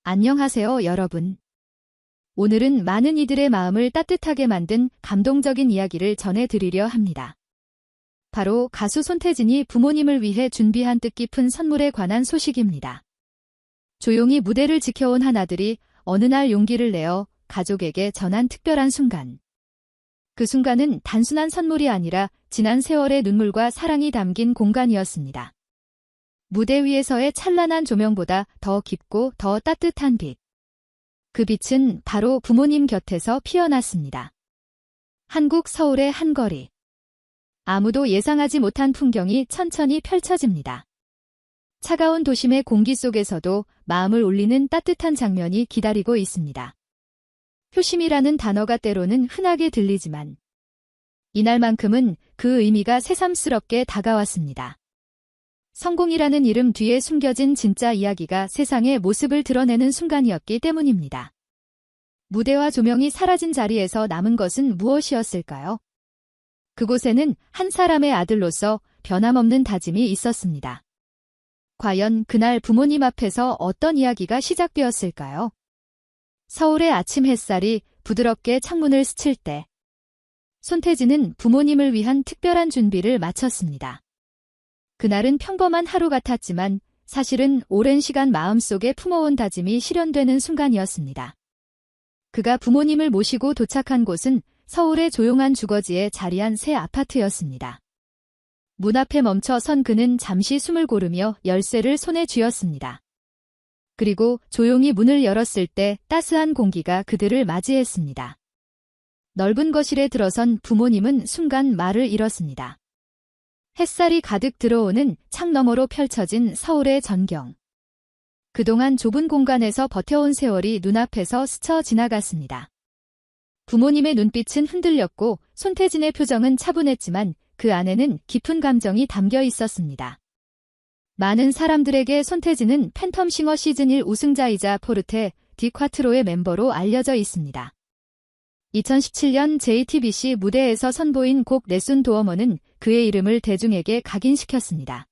안녕하세요, 여러분. 오늘은 많은 이들의 마음을 따뜻하게 만든 감동적인 이야기를 전해드리려 합니다. 바로 가수 손태진이 부모님을 위해 준비한 뜻깊은 선물에 관한 소식입니다. 조용히 무대를 지켜온 한 아들이 어느 날 용기를 내어 가족에게 전한 특별한 순간. 그 순간은 단순한 선물이 아니라 지난 세월의 눈물과 사랑이 담긴 공간이었습니다. 무대 위에서의 찬란한 조명보다 더 깊고 더 따뜻한 빛. 그 빛은 바로 부모님 곁에서 피어났습니다. 한국 서울의 한 거리. 아무도 예상하지 못한 풍경이 천천히 펼쳐집니다. 차가운 도심의 공기 속에서도 마음을 울리는 따뜻한 장면이 기다리고 있습니다. 효심이라는 단어가 때로는 흔하게 들리지만 이날만큼은 그 의미가 새삼스럽게 다가왔습니다. 성공이라는 이름 뒤에 숨겨진 진짜 이야기가 세상의 모습을 드러내는 순간이었기 때문입니다. 무대와 조명이 사라진 자리에서 남은 것은 무엇이었을까요? 그곳에는 한 사람의 아들로서 변함없는 다짐이 있었습니다. 과연 그날 부모님 앞에서 어떤 이야기가 시작되었을까요? 서울의 아침 햇살이 부드럽게 창문을 스칠 때 손태진은 부모님을 위한 특별한 준비를 마쳤습니다. 그날은 평범한 하루 같았지만 사실은 오랜 시간 마음속에 품어온 다짐이 실현되는 순간이었습니다. 그가 부모님을 모시고 도착한 곳은 서울의 조용한 주거지에 자리한 새 아파트였습니다. 문 앞에 멈춰 선 그는 잠시 숨을 고르며 열쇠를 손에 쥐었습니다. 그리고 조용히 문을 열었을 때 따스한 공기가 그들을 맞이했습니다. 넓은 거실에 들어선 부모님은 순간 말을 잃었습니다. 햇살이 가득 들어오는 창 너머로 펼쳐진 서울의 전경. 그동안 좁은 공간에서 버텨온 세월이 눈앞에서 스쳐 지나갔습니다. 부모님의 눈빛은 흔들렸고 손태진의 표정은 차분했지만 그 안에는 깊은 감정이 담겨 있었습니다. 많은 사람들에게 손태진은 팬텀싱어 시즌1 우승자이자 포르테 디 콰트로의 멤버로 알려져 있습니다. 2017년 JTBC 무대에서 선보인 곡 내순 도어머는 그의 이름을 대중에게 각인시켰습니다.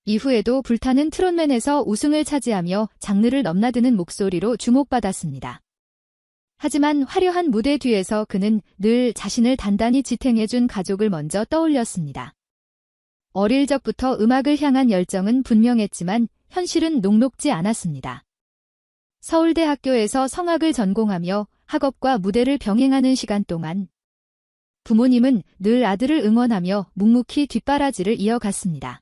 이후에도 불타는 트롯맨에서 우승을 차지하며 장르를 넘나드는 목소리로 주목받았습니다. 하지만 화려한 무대 뒤에서 그는 늘 자신을 단단히 지탱해준 가족을 먼저 떠올렸습니다. 어릴 적부터 음악을 향한 열정은 분명했지만 현실은 녹록지 않았습니다. 서울대학교에서 성악을 전공하며 학업과 무대를 병행하는 시간 동안 부모님은 늘 아들을 응원하며 묵묵히 뒷바라지를 이어갔습니다.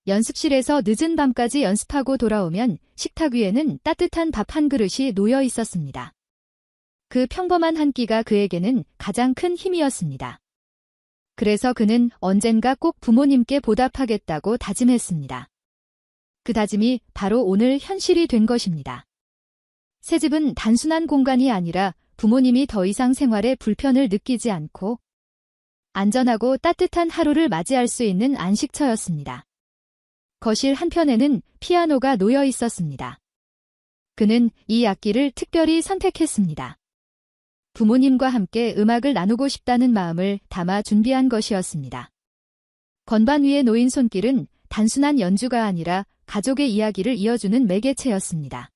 연습실에서 늦은 밤까지 연습하고 돌아오면 식탁 위에는 따뜻한 밥 한 그릇이 놓여 있었습니다. 그 평범한 한 끼가 그에게는 가장 큰 힘이었습니다. 그래서 그는 언젠가 꼭 부모님께 보답하겠다고 다짐했습니다. 그 다짐이 바로 오늘 현실이 된 것입니다. 새 집은 단순한 공간이 아니라 부모님이 더 이상 생활에 불편을 느끼지 않고 안전하고 따뜻한 하루를 맞이할 수 있는 안식처였습니다. 거실 한편에는 피아노가 놓여 있었습니다. 그는 이 악기를 특별히 선택했습니다. 부모님과 함께 음악을 나누고 싶다는 마음을 담아 준비한 것이었습니다. 건반 위에 놓인 손길은 단순한 연주가 아니라 가족의 이야기를 이어주는 매개체였습니다.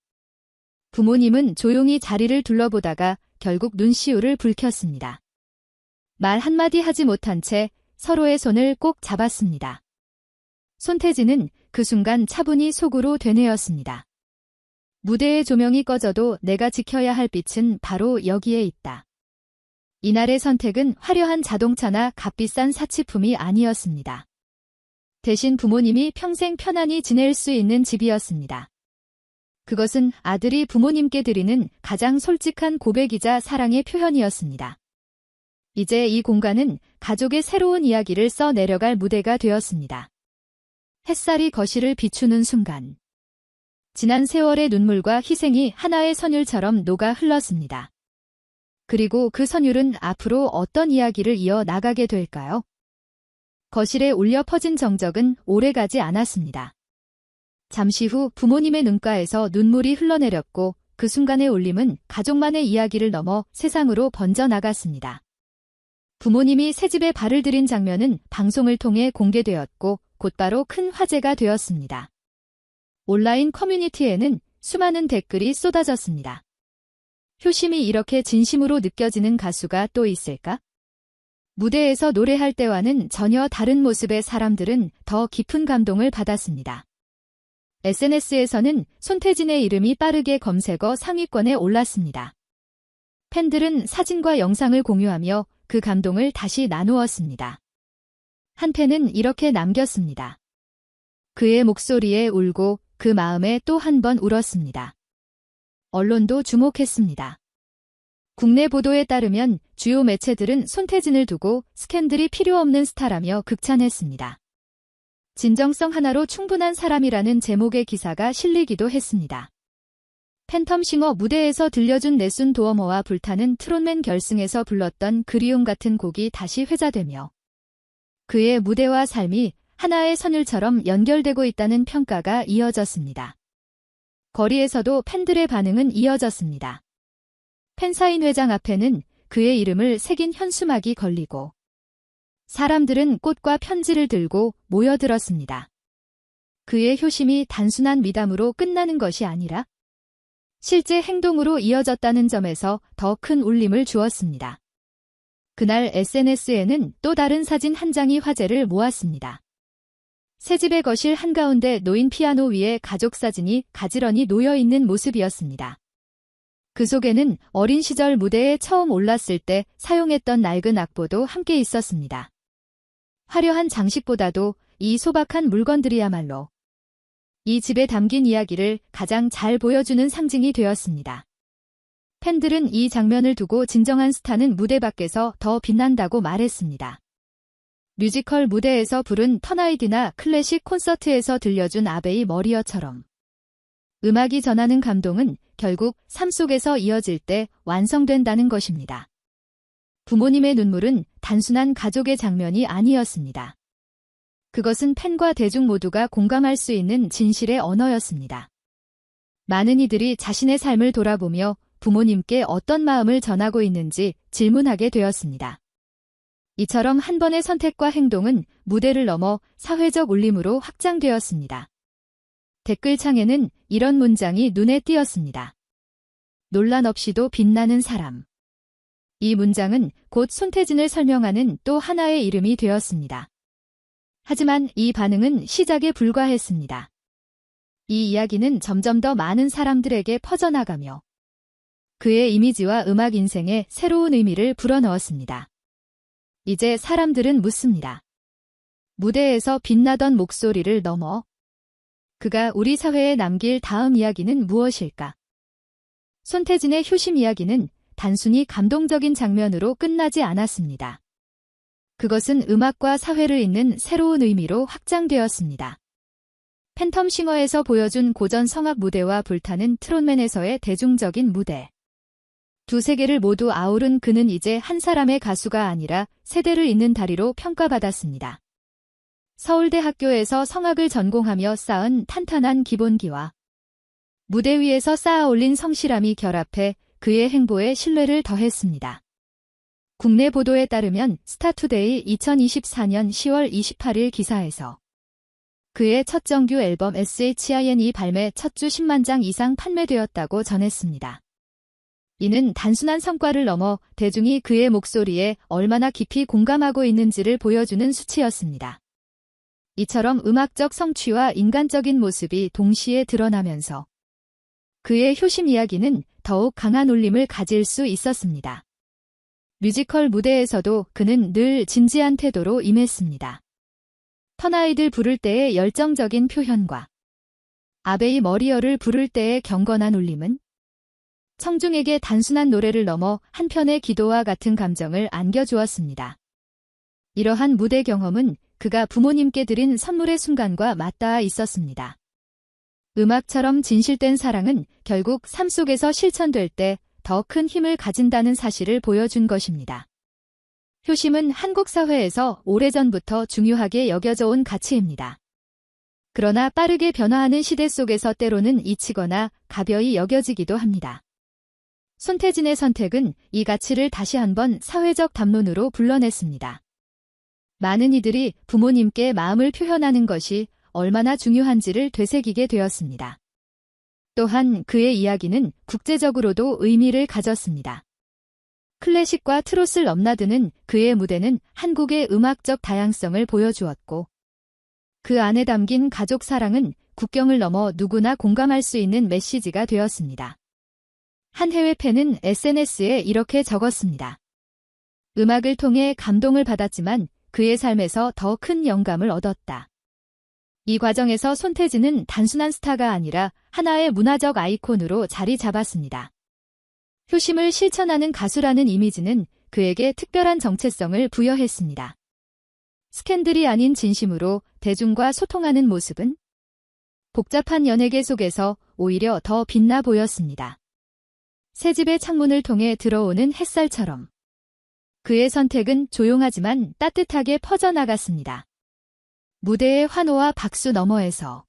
부모님은 조용히 자리를 둘러보다가 결국 눈시울을 붉혔습니다. 말 한마디 하지 못한 채 서로의 손을 꼭 잡았습니다. 손태진은 그 순간 차분히 속으로 되뇌었습니다. 무대의 조명이 꺼져도 내가 지켜야 할 빛은 바로 여기에 있다. 이날의 선택은 화려한 자동차나 값비싼 사치품이 아니었습니다. 대신 부모님이 평생 편안히 지낼 수 있는 집이었습니다. 그것은 아들이 부모님께 드리는 가장 솔직한 고백이자 사랑의 표현이었습니다. 이제 이 공간은 가족의 새로운 이야기를 써 내려갈 무대가 되었습니다. 햇살이 거실을 비추는 순간. 지난 세월의 눈물과 희생이 하나의 선율처럼 녹아 흘렀습니다. 그리고 그 선율은 앞으로 어떤 이야기를 이어 나가게 될까요? 거실에 울려 퍼진 정적은 오래가지 않았습니다. 잠시 후 부모님의 눈가에서 눈물이 흘러내렸고 그 순간의 울림은 가족만의 이야기를 넘어 세상으로 번져나갔습니다. 부모님이 새집에 발을 들인 장면은 방송을 통해 공개되었고 곧바로 큰 화제가 되었습니다. 온라인 커뮤니티에는 수많은 댓글이 쏟아졌습니다. 효심이 이렇게 진심으로 느껴지는 가수가 또 있을까? 무대에서 노래할 때와는 전혀 다른 모습의 사람들은 더 깊은 감동을 받았습니다. SNS에서는 손태진의 이름이 빠르게 검색어 상위권에 올랐습니다. 팬들은 사진과 영상을 공유하며 그 감동을 다시 나누었습니다. 한 팬은 이렇게 남겼습니다. 그의 목소리에 울고 그 마음에 또 한 번 울었습니다. 언론도 주목했습니다. 국내 보도에 따르면 주요 매체들은 손태진을 두고 스캔들이 필요 없는 스타라며 극찬했습니다. 진정성 하나로 충분한 사람이라는 제목의 기사가 실리기도 했습니다. 팬텀싱어 무대에서 들려준 내순 도어머와 불타는 트롯맨 결승에서 불렀던 그리움 같은 곡이 다시 회자되며 그의 무대와 삶이 하나의 선율처럼 연결되고 있다는 평가가 이어졌습니다. 거리에서도 팬들의 반응은 이어졌습니다. 팬사인회장 앞에는 그의 이름을 새긴 현수막이 걸리고 사람들은 꽃과 편지를 들고 모여들었습니다. 그의 효심이 단순한 미담으로 끝나는 것이 아니라 실제 행동으로 이어졌다는 점에서 더 큰 울림을 주었습니다. 그날 SNS에는 또 다른 사진 한 장이 화제를 모았습니다. 새집의 거실 한가운데 놓인 피아노 위에 가족 사진이 가지런히 놓여있는 모습이었습니다. 그 속에는 어린 시절 무대에 처음 올랐을 때 사용했던 낡은 악보도 함께 있었습니다. 화려한 장식보다도 이 소박한 물건들이야말로 이 집에 담긴 이야기를 가장 잘 보여주는 상징이 되었습니다. 팬들은 이 장면을 두고 진정한 스타는 무대 밖에서 더 빛난다고 말했습니다. 뮤지컬 무대에서 부른 턴아이디나 클래식 콘서트에서 들려준 아베이 머리어처럼 음악이 전하는 감동은 결국 삶 속에서 이어질 때 완성된다는 것입니다. 부모님의 눈물은 단순한 가족의 장면이 아니었습니다. 그것은 팬과 대중 모두가 공감할 수 있는 진실의 언어였습니다. 많은 이들이 자신의 삶을 돌아보며 부모님께 어떤 마음을 전하고 있는지 질문하게 되었습니다. 이처럼 한 번의 선택과 행동은 무대를 넘어 사회적 울림으로 확장되었습니다. 댓글창에는 이런 문장이 눈에 띄었습니다. 논란 없이도 빛나는 사람. 이 문장은 곧 손태진을 설명하는 또 하나의 이름이 되었습니다. 하지만 이 반응은 시작에 불과했습니다. 이 이야기는 점점 더 많은 사람들에게 퍼져나가며 그의 이미지와 음악 인생에 새로운 의미를 불어넣었습니다. 이제 사람들은 묻습니다. 무대에서 빛나던 목소리를 넘어 그가 우리 사회에 남길 다음 이야기는 무엇일까? 손태진의 효심 이야기는 단순히 감동적인 장면으로 끝나지 않았습니다. 그것은 음악과 사회를 잇는 새로운 의미로 확장되었습니다. 팬텀싱어에서 보여준 고전 성악 무대와 불타는 트롯맨에서의 대중적인 무대. 두 세계를 모두 아우른 그는 이제 한 사람의 가수가 아니라 세대를 잇는 다리로 평가받았습니다. 서울대 학교에서 성악을 전공하며 쌓은 탄탄한 기본기와 무대 위에서 쌓아 올린 성실함이 결합해 그의 행보에 신뢰를 더했습니다. 국내 보도에 따르면 스타투데이 2024년 10월 28일 기사에서 그의 첫 정규 앨범 SHINE 발매 첫 주 10만 장 이상 판매되었다고 전했습니다. 이는 단순한 성과를 넘어 대중이 그의 목소리에 얼마나 깊이 공감하고 있는지를 보여주는 수치였습니다. 이처럼 음악적 성취와 인간적인 모습이 동시에 드러나면서 그의 효심 이야기는 더욱 강한 울림을 가질 수 있었습니다. 뮤지컬 무대에서도 그는 늘 진지한 태도로 임했습니다. 턴아이들 부를 때의 열정적인 표현과 아베이 머리어를 부를 때의 경건한 울림은 청중에게 단순한 노래를 넘어 한편의 기도와 같은 감정을 안겨주었습니다. 이러한 무대 경험은 그가 부모님께 드린 선물의 순간과 맞닿아 있었습니다. 음악처럼 진실된 사랑은 결국 삶 속에서 실천될 때 더 큰 힘을 가진다는 사실을 보여준 것입니다. 효심은 한국 사회에서 오래전부터 중요하게 여겨져 온 가치입니다. 그러나 빠르게 변화하는 시대 속에서 때로는 잊히거나 가벼이 여겨지기도 합니다. 손태진의 선택은 이 가치를 다시 한번 사회적 담론으로 불러냈습니다. 많은 이들이 부모님께 마음을 표현하는 것이 얼마나 중요한지를 되새기게 되었습니다. 또한 그의 이야기는 국제적으로도 의미를 가졌습니다. 클래식과 트로트를 넘나드는 그의 무대는 한국의 음악적 다양성을 보여주었고, 그 안에 담긴 가족 사랑은 국경을 넘어 누구나 공감할 수 있는 메시지가 되었습니다. 한 해외 팬은 SNS에 이렇게 적었습니다. 음악을 통해 감동을 받았지만 그의 삶에서 더 큰 영감을 얻었다. 이 과정에서 손태진은 단순한 스타가 아니라 하나의 문화적 아이콘으로 자리 잡았습니다. 효심을 실천하는 가수라는 이미지는 그에게 특별한 정체성을 부여했습니다. 스캔들이 아닌 진심으로 대중과 소통하는 모습은 복잡한 연예계 속에서 오히려 더 빛나 보였습니다. 새 집의 창문을 통해 들어오는 햇살처럼 그의 선택은 조용하지만 따뜻하게 퍼져나갔습니다. 무대의 환호와 박수 너머에서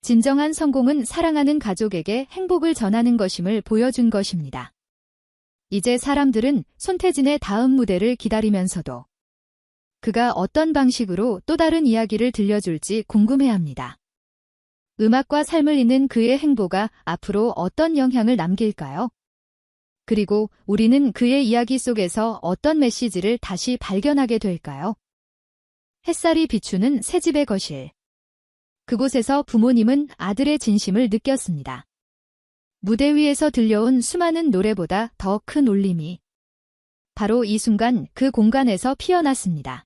진정한 성공은 사랑하는 가족에게 행복을 전하는 것임을 보여준 것입니다. 이제 사람들은 손태진의 다음 무대를 기다리면서도 그가 어떤 방식으로 또 다른 이야기를 들려줄지 궁금해합니다. 음악과 삶을 잇는 그의 행보가 앞으로 어떤 영향을 남길까요? 그리고 우리는 그의 이야기 속에서 어떤 메시지를 다시 발견하게 될까요? 햇살이 비추는 새집의 거실. 그곳에서 부모님은 아들의 진심을 느꼈습니다. 무대 위에서 들려온 수많은 노래보다 더 큰 울림이 바로 이 순간 그 공간에서 피어났습니다.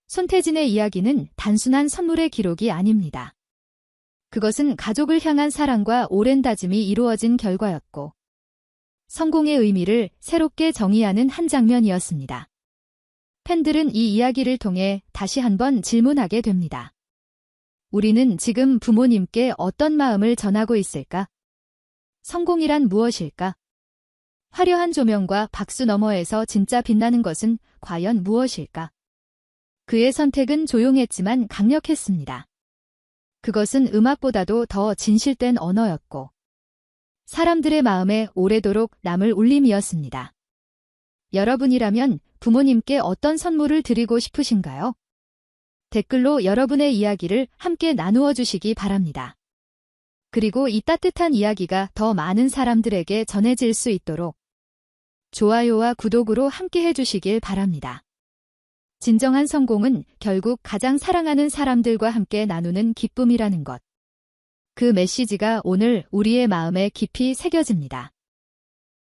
손태진의 이야기는 단순한 선물의 기록이 아닙니다. 그것은 가족을 향한 사랑과 오랜 다짐이 이루어진 결과였고, 성공의 의미를 새롭게 정의하는 한 장면이었습니다. 팬들은 이 이야기를 통해 다시 한번 질문하게 됩니다. 우리는 지금 부모님께 어떤 마음을 전하고 있을까? 성공이란 무엇일까? 화려한 조명과 박수 너머에서 진짜 빛나는 것은 과연 무엇일까? 그의 선택은 조용했지만 강력했습니다. 그것은 음악보다도 더 진실된 언어였고, 사람들의 마음에 오래도록 남을 울림이었습니다. 여러분이라면 부모님께 어떤 선물을 드리고 싶으신가요? 댓글로 여러분의 이야기를 함께 나누어 주시기 바랍니다. 그리고 이 따뜻한 이야기가 더 많은 사람들에게 전해질 수 있도록 좋아요와 구독으로 함께 해주시길 바랍니다. 진정한 성공은 결국 가장 사랑하는 사람들과 함께 나누는 기쁨이라는 것. 그 메시지가 오늘 우리의 마음에 깊이 새겨집니다.